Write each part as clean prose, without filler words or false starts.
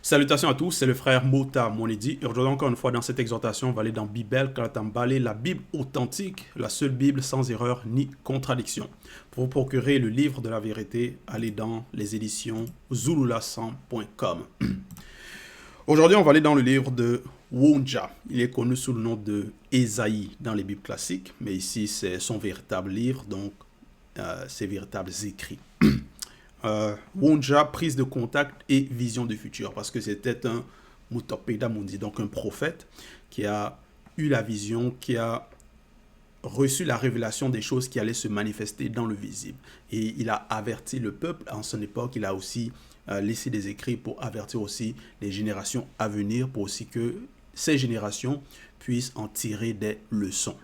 Salutations à tous, c'est le frère Mota Monedi. Et aujourd'hui, encore une fois, dans cette exhortation, on va aller dans Bible Kalatambale, la Bible authentique, la seule Bible sans erreur ni contradiction. Pour vous procurer le livre de la vérité, allez dans les éditions zululasan.com. Aujourd'hui, on va aller dans le livre de Wonja. Il est connu sous le nom de Ésaïe dans les Bibles classiques, mais ici, c'est son véritable livre, donc ses véritables écrits. Wonja, prise de contact et vision du futur, parce que c'était un Mutopeda Mundi, donc un prophète qui a eu la vision, qui a reçu la révélation des choses qui allaient se manifester dans le visible. Et il a averti le peuple en son époque, il a aussi laissé des écrits pour avertir aussi les générations à venir, pour aussi que ces générations puissent en tirer des leçons.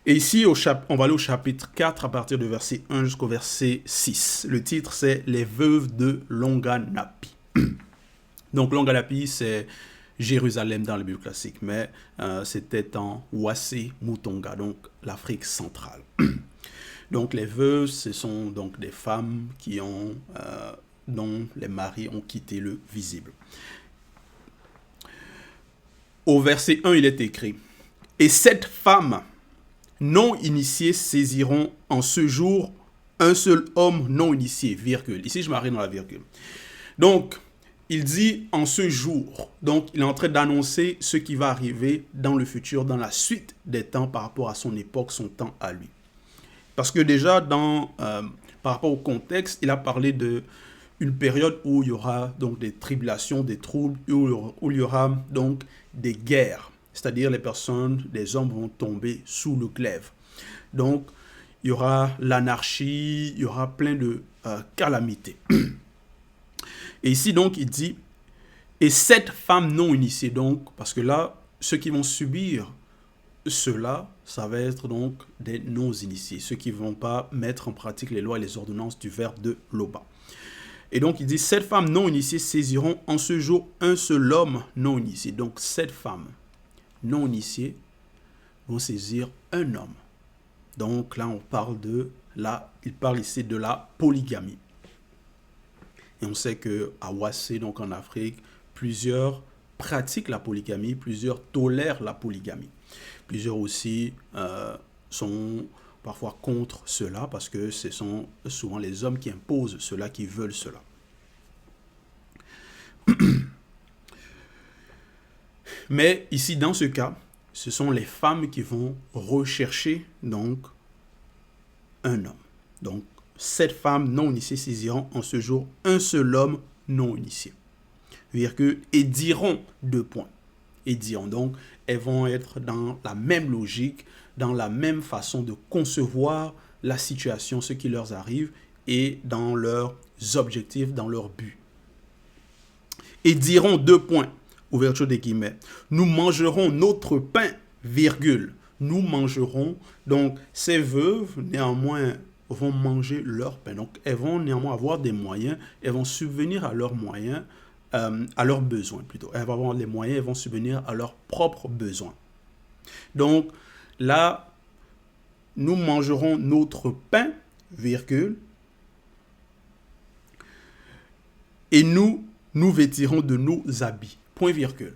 Et ici, on va aller au chapitre 4 à partir du verset 1 jusqu'au verset 6. Le titre, c'est « Les veuves de Longanapi ». Donc, Longanapi, c'est Jérusalem dans la Bible classique, mais c'était en Wassé Mutonga, donc l'Afrique centrale. Donc, les veuves, ce sont donc des femmes qui ont, dont les maris ont quitté le visible. Au verset 1, il est écrit « Et cette femme non initiés saisiront en ce jour un seul homme non initié, virgule. » Ici, je m'arrête dans la virgule. Donc, il dit en ce jour. Donc, il est en train d'annoncer ce qui va arriver dans le futur, dans la suite des temps par rapport à son époque, son temps à lui. Parce que déjà, par rapport au contexte, il a parlé d'une période où il y aura donc des tribulations, des troubles, où il y aura donc des guerres. C'est-à-dire les personnes, les hommes vont tomber sous le glaive. Donc, il y aura l'anarchie, il y aura plein de calamités. Et ici, donc, il dit, et cette femme non initiée, donc, parce que là, ceux qui vont subir cela, ça va être donc des non-initiés, ceux qui ne vont pas mettre en pratique les lois et les ordonnances du verbe de Loba. Et donc, il dit, cette femme non initiée saisiront en ce jour un seul homme non initié. Donc, cette femme non initiés vont saisir un homme. Donc là, il parle ici de la polygamie. Et on sait qu'à Wassé, donc en Afrique, plusieurs pratiquent la polygamie, plusieurs tolèrent la polygamie. Plusieurs aussi sont parfois contre cela parce que ce sont souvent les hommes qui imposent cela, qui veulent cela. Mais ici, dans ce cas, ce sont les femmes qui vont rechercher donc un homme. Donc, cette femme non initiée saisiront en ce jour un seul homme non initié. Virgule, et diront 2 points. Et diront donc, elles vont être dans la même logique, dans la même façon de concevoir la situation, ce qui leur arrive, et dans leurs objectifs, dans leurs buts. Et diront 2 points. Ouverture des guillemets. Nous mangerons notre pain, virgule. Nous mangerons. Donc, ces veuves, néanmoins, vont manger leur pain. Donc, elles vont néanmoins avoir des moyens. Elles vont subvenir à leurs moyens, à leurs besoins plutôt. Elles vont avoir les moyens, elles vont subvenir à leurs propres besoins. Donc, là, nous mangerons notre pain, virgule. Et nous vêtirons de nos habits. Point virgule.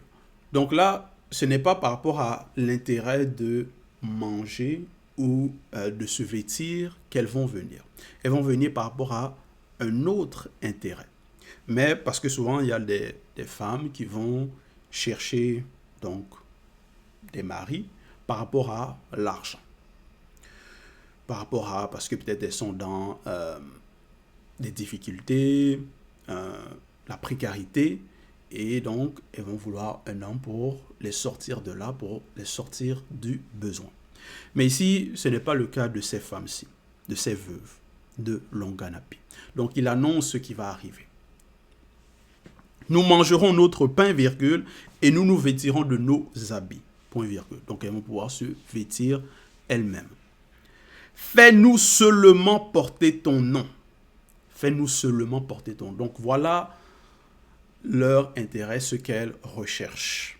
Donc là, ce n'est pas par rapport à l'intérêt de manger ou de se vêtir qu'elles vont venir. Elles vont venir par rapport à un autre intérêt. Mais parce que souvent, il y a des femmes qui vont chercher donc des maris par rapport à l'argent. Parce que peut-être elles sont dans des difficultés, la précarité, et donc elles vont vouloir un homme pour les sortir de là, pour les sortir du besoin. Mais ici, ce n'est pas le cas de ces femmes-ci, de ces veuves de Longanapi. Donc il annonce ce qui va arriver. Nous mangerons notre pain, virgule, et nous nous vêtirons de nos habits, point virgule. Donc elles vont pouvoir se vêtir elles-mêmes. Fais-nous seulement porter ton nom. Fais-nous seulement porter ton nom. Donc voilà leur intérêt, ce qu'elles recherchent.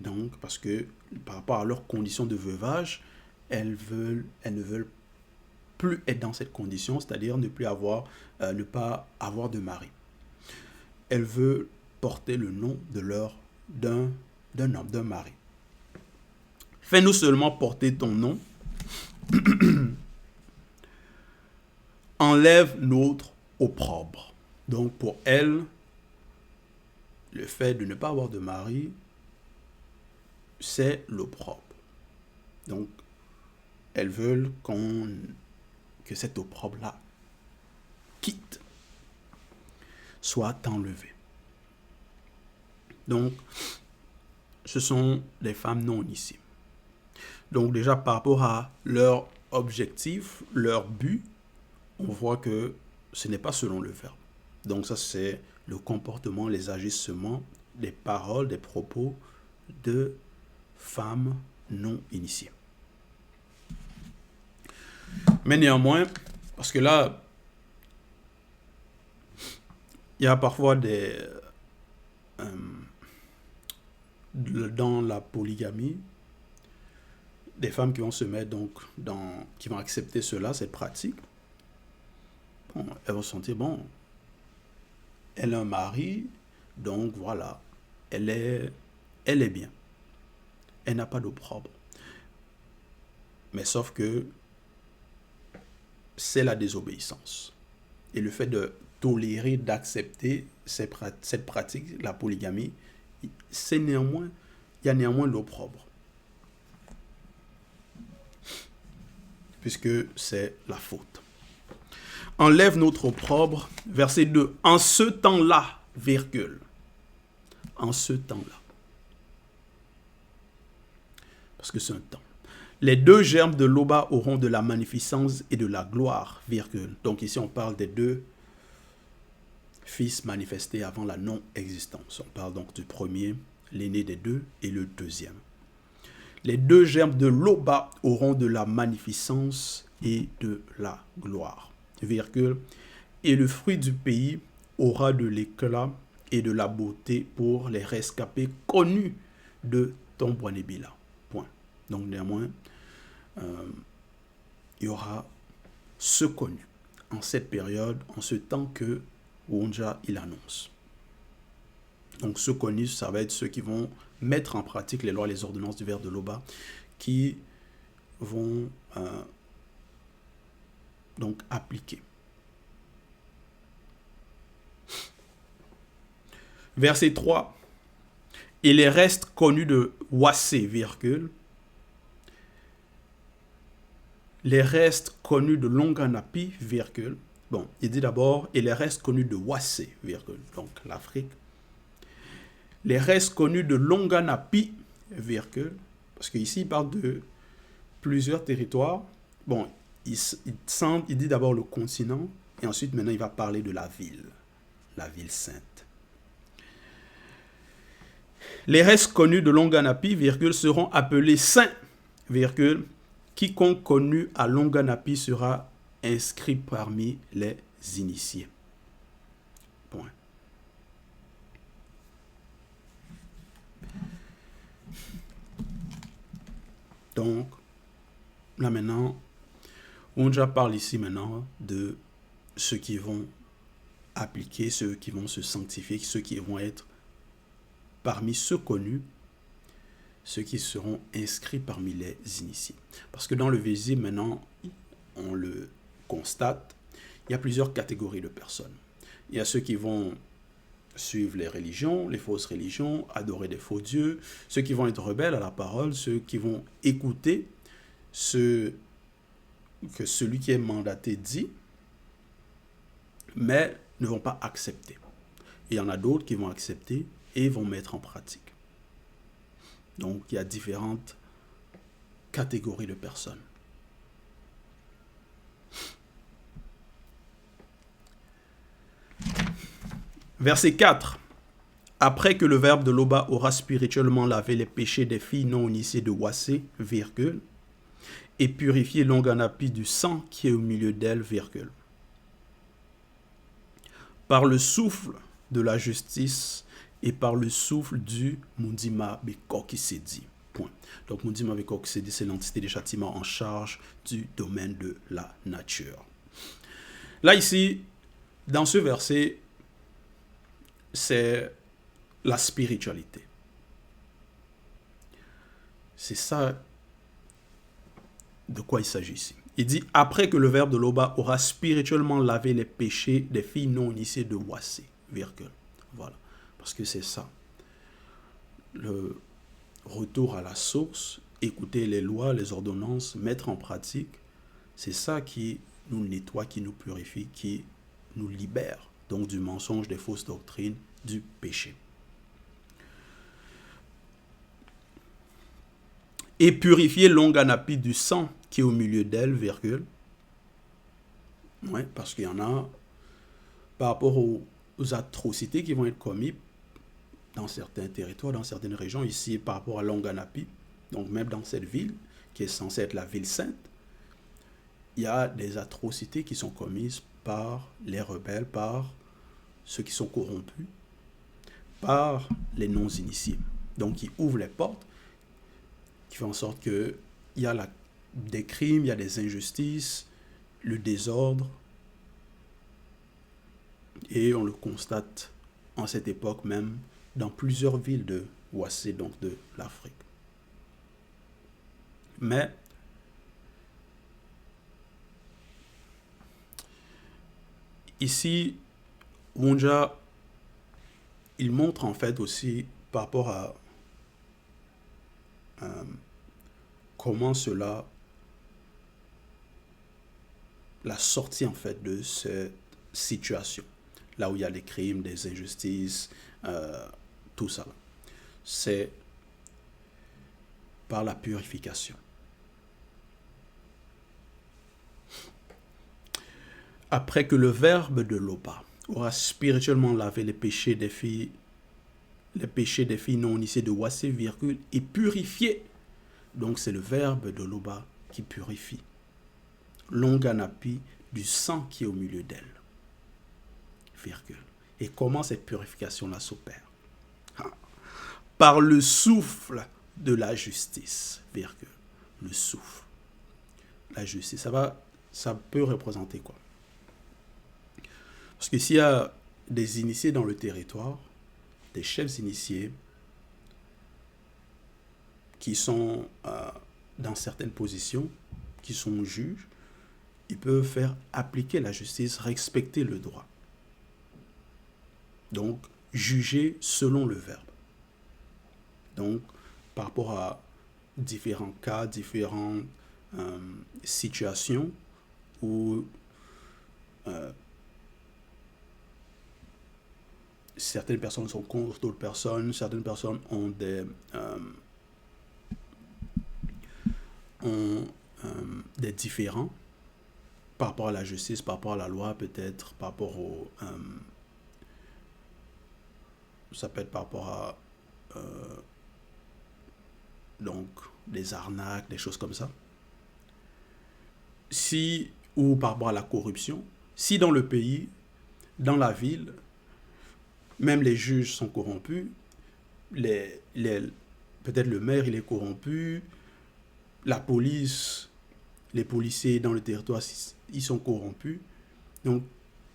Donc, parce que par rapport à leurs conditions de veuvage, elles ne veulent plus être dans cette condition, c'est-à-dire ne pas avoir de mari. elles veulent porter le nom de d'un homme, d'un mari. Fais-nous seulement porter ton nom, enlève notre opprobre. Donc pour elles, le fait de ne pas avoir de mari, c'est l'opprobre. Donc elles veulent que cet opprobre-là quitte, soit enlevé. Donc, ce sont des femmes non initiées. Donc déjà, par rapport à leur objectif, leur but, on voit que ce n'est pas selon le verbe. Donc ça, c'est le comportement, les agissements, les paroles, des propos de femmes non initiées. Mais néanmoins, parce que là, il y a parfois dans la polygamie, des femmes qui vont se mettre donc qui vont accepter cela, cette pratique. Bon, elles vont se sentir, bon, elle a un mari, donc voilà, elle est bien. Elle n'a pas d'opprobre. Mais sauf que c'est la désobéissance. Et le fait de tolérer, d'accepter cette pratique, la polygamie, il y a néanmoins l'opprobre. Puisque c'est la faute. Enlève notre opprobre, verset 2. En ce temps-là, virgule. En ce temps-là. Parce que c'est un temps. Les deux germes de l'Oba auront de la magnificence et de la gloire, virgule. Donc ici, on parle des deux fils manifestés avant la non-existence. On parle donc du premier, l'aîné des deux, et le deuxième. Les deux germes de l'Oba auront de la magnificence et de la gloire, virgule. Et le fruit du pays aura de l'éclat et de la beauté pour les rescapés connus de ton Boanébila. Point. Donc néanmoins, il y aura ce connu en cette période, en ce temps que Wonja il annonce. Donc ceux connus, ça va être ceux qui vont mettre en pratique les lois et les ordonnances du verbe de l'Oba, qui vont donc appliquer. Verset 3. Et les restes connus de Wassé, virgule. Les restes connus de Longanapi, virgule. Bon, il dit d'abord, et les restes connus de Wassé, virgule. Donc l'Afrique. Les restes connus de Longanapi, virgule. Parce qu'ici, il parle de plusieurs territoires. Bon, il dit d'abord le continent, et ensuite, maintenant, il va parler de la ville sainte. Les restes connus de Longanapi, virgule, seront appelés saints, virgule. Quiconque connu à Longanapi sera inscrit parmi les initiés. Point. Donc, là maintenant, on déjà parle ici maintenant de ceux qui vont appliquer, ceux qui vont se sanctifier, ceux qui vont être parmi ceux connus, ceux qui seront inscrits parmi les initiés. Parce que dans le verset, maintenant, on le constate, il y a plusieurs catégories de personnes. Il y a ceux qui vont suivre les religions, les fausses religions, adorer des faux dieux, ceux qui vont être rebelles à la parole, ceux qui vont écouter ce que celui qui est mandaté dit, mais ne vont pas accepter. Il y en a d'autres qui vont accepter et vont mettre en pratique. Donc, il y a différentes catégories de personnes. Verset 4. Après que le verbe de l'Oba aura spirituellement lavé les péchés des filles non initiées de Wassé, virgule, et purifié Longanapi du sang qui est au milieu d'elle, virgule. Par le souffle de la justice et par le souffle du Mundima Bekokisedi. Point. Donc Mundima Bekokisedi, c'est l'entité des châtiments en charge du domaine de la nature. Là, ici, dans ce verset, c'est la spiritualité. C'est ça de quoi il s'agit ici. Il dit, après que le verbe de Loba aura spirituellement lavé les péchés des filles non initiées de Wassé, virgule. Voilà. Parce que c'est ça. Le retour à la source, écouter les lois, les ordonnances, mettre en pratique, c'est ça qui nous nettoie, qui nous purifie, qui nous libère. Donc du mensonge, des fausses doctrines, du péché. Et purifier l'Onganapi du sang qui est au milieu d'elle, virgule. Ouais, parce qu'il y en a, par rapport aux atrocités qui vont être commises dans certains territoires, dans certaines régions, ici par rapport à l'Onganapi, donc même dans cette ville, qui est censée être la ville sainte, il y a des atrocités qui sont commises par les rebelles, par ceux qui sont corrompus, par les non-initiés. Donc, ils ouvrent les portes, qui fait en sorte qu'il y a des crimes, il y a des injustices, le désordre, et on le constate en cette époque même dans plusieurs villes de Wassé, donc de l'Afrique. Mais ici, Wunja, il montre en fait aussi par rapport à comment cela, la sortie en fait de cette situation, là où il y a les crimes, des injustices, tout ça, c'est par la purification. Après que le verbe de Loba aura spirituellement lavé les péchés des filles non initiées de Wassé, virgule, et purifié. Donc c'est le verbe de Loba qui purifie l'Onganapi du sang qui est au milieu d'elle, virgule. Et comment cette purification-là s'opère? Par le souffle de la justice, virgule. Le souffle. La justice, ça peut représenter quoi? Parce que s'il y a des initiés dans le territoire, des chefs initiés qui sont dans certaines positions, qui sont juges, ils peuvent faire appliquer la justice, respecter le droit. Donc, juger selon le verbe. Donc, par rapport à différents cas, différentes situations où certaines personnes sont contre d'autres personnes, certaines personnes ont des différends par rapport à la justice, par rapport à la loi, peut-être par rapport au... ça peut être par rapport à... donc, des arnaques, des choses comme ça. Ou par rapport à la corruption, si dans le pays, dans la ville, même les juges sont corrompus, peut-être le maire il est corrompu, la police, les policiers dans le territoire, ils sont corrompus. Donc,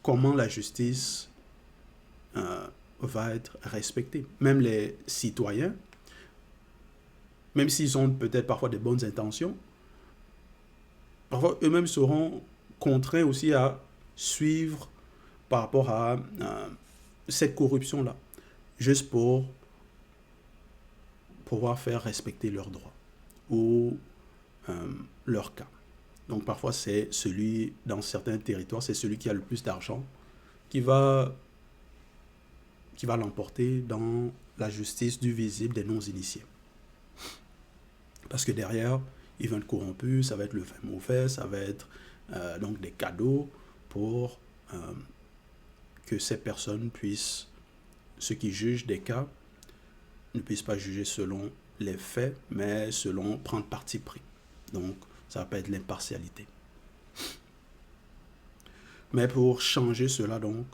comment la justice va être respectée? Même les citoyens, même s'ils ont peut-être parfois des bonnes intentions, parfois eux-mêmes seront contraints aussi à suivre par rapport à cette corruption-là, juste pour pouvoir faire respecter leurs droits ou leur cas. Donc parfois c'est celui, dans certains territoires, c'est celui qui a le plus d'argent qui va l'emporter dans la justice du visible des non-initiés. Parce que derrière, ils vont être corrompus, ça va être le vin mauvais, ça va être donc des cadeaux pour que ces personnes puissent, ceux qui jugent des cas, ne puissent pas juger selon les faits, mais selon prendre parti pris. Donc, ça va pas être l'impartialité. Mais pour changer cela, donc,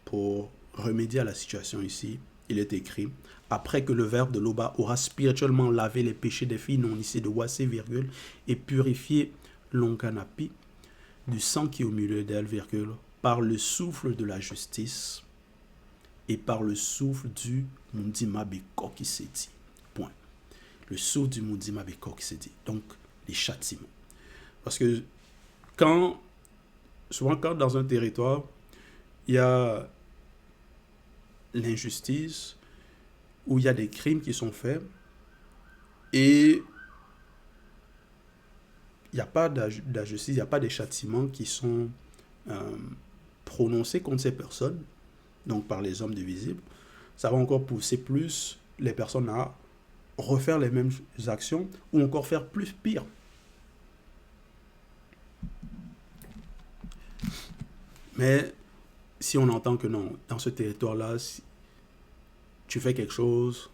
pour remédier à la situation ici, il est écrit, après que le verbe de Loba aura spirituellement lavé les péchés des filles non initiées de Wassé, virgule, et purifié l'Onganapi du sang qui est au milieu d'elle, virgule, par le souffle de la justice, et par le souffle du Mundima Beko qui s'est dit. Point. Le souffle du Mundima Beko qui s'est dit. Donc, les châtiments. Parce que souvent quand dans un territoire, il y a l'injustice, où il y a des crimes qui sont faits, et il n'y a pas de justice, il n'y a pas des châtiments qui sont prononcés contre ces personnes, donc par les hommes divisibles, ça va encore pousser plus les personnes à refaire les mêmes actions ou encore faire plus pire. Mais si on entend que non, dans ce territoire-là, si tu fais quelque chose,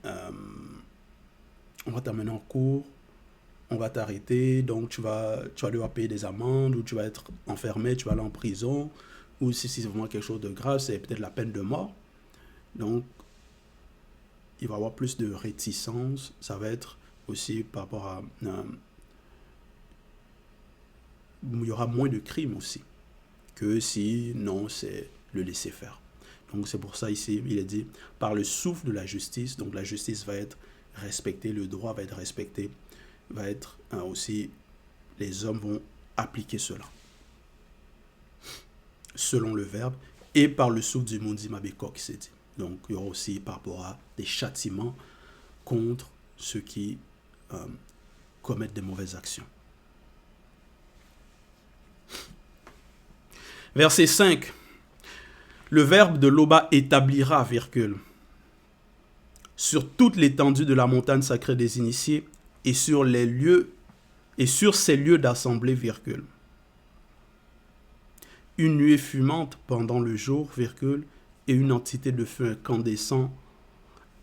on va t'amener en cours, on va t'arrêter, donc tu vas devoir payer des amendes, ou tu vas être enfermé, tu vas aller en prison, ou si c'est vraiment quelque chose de grave, c'est peut-être la peine de mort. Donc, il va y avoir plus de réticence, ça va être aussi par rapport à... il y aura moins de crimes aussi, que si, non, c'est le laisser faire. Donc c'est pour ça ici, il est dit, par le souffle de la justice, donc la justice va être respectée, le droit va être respecté, va être aussi, les hommes vont appliquer cela, selon le verbe, et par le souffle du Mundima Beko qui s'est dit. Donc il y aura aussi par rapport à des châtiments contre ceux qui commettent des mauvaises actions. Verset 5. Le verbe de Loba établira, virgule, sur toute l'étendue de la montagne sacrée des initiés et sur les lieux et sur ces lieux d'assemblée, virgule. Une nuée fumante pendant le jour, virgule, et une entité de feu incandescent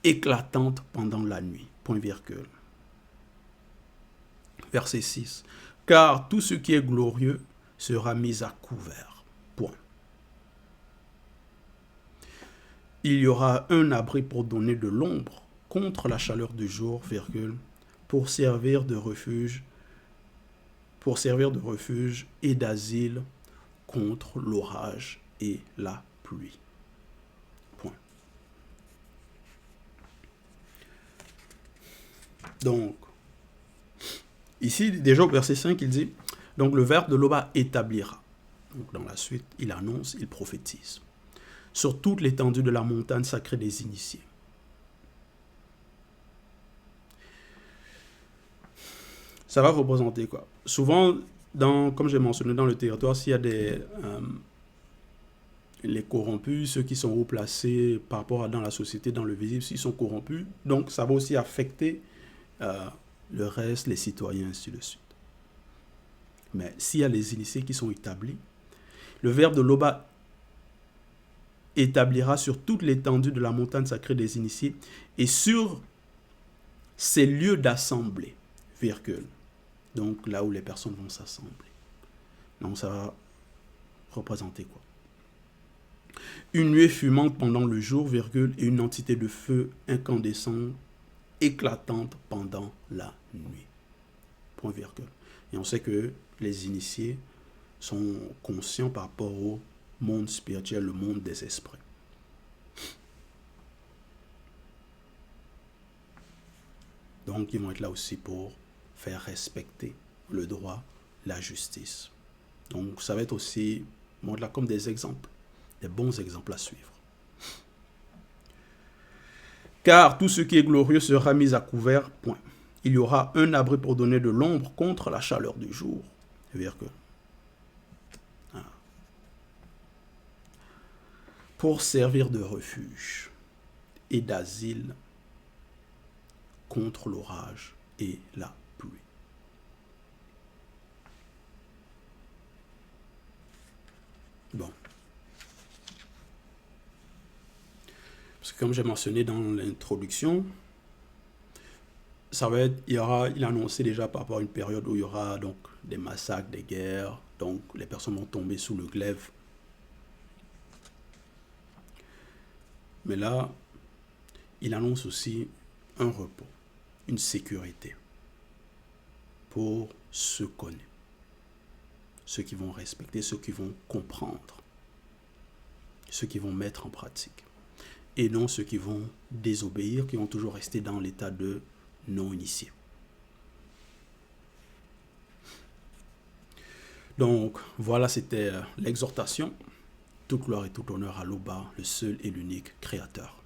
éclatante pendant la nuit, point virgule. Verset 6. Car tout ce qui est glorieux sera mis à couvert, point. Il y aura un abri pour donner de l'ombre contre la chaleur du jour, virgule, pour servir de refuge et d'asile contre l'orage et la pluie. Point. Donc, ici, déjà au verset 5, il dit, donc le verbe de Loba établira. Donc dans la suite, il annonce, il prophétise. Sur toute l'étendue de la montagne sacrée des initiés. Ça va représenter quoi? Souvent, comme j'ai mentionné dans le territoire, s'il y a les corrompus, ceux qui sont haut placés par rapport à dans la société, dans le visible, s'ils sont corrompus, donc ça va aussi affecter le reste, les citoyens, ainsi de suite. Mais s'il y a les initiés qui sont établis, le verbe de Loba établira sur toute l'étendue de la montagne sacrée des initiés et sur ces lieux d'assemblée, virgule. Donc là où les personnes vont s'assembler. Donc ça va représenter quoi? Une nuée fumante pendant le jour, virgule, et une entité de feu incandescent éclatante pendant la nuit. Point virgule. Et on sait que les initiés sont conscients par rapport au monde spirituel, le monde des esprits. Donc, ils vont être là aussi pour faire respecter le droit, la justice. Donc, ça va être aussi, montre là comme des exemples, des bons exemples à suivre. Car tout ce qui est glorieux sera mis à couvert, point. Il y aura un abri pour donner de l'ombre contre la chaleur du jour. Virgule. Pour servir de refuge et d'asile contre l'orage et la pluie. Bon. Parce que comme j'ai mentionné dans l'introduction, ça va être, il a annoncé déjà par rapport à une période où il y aura donc des massacres, des guerres, donc les personnes vont tomber sous le glaive. Mais là, il annonce aussi un repos, une sécurité pour ceux connus, ceux qui vont respecter, ceux qui vont comprendre. ceux qui vont mettre en pratique. Et non ceux qui vont désobéir, qui vont toujours rester dans l'état de non-initié. Donc, voilà, c'était l'exhortation. Toute gloire et tout honneur à l'Oba, le seul et l'unique Créateur.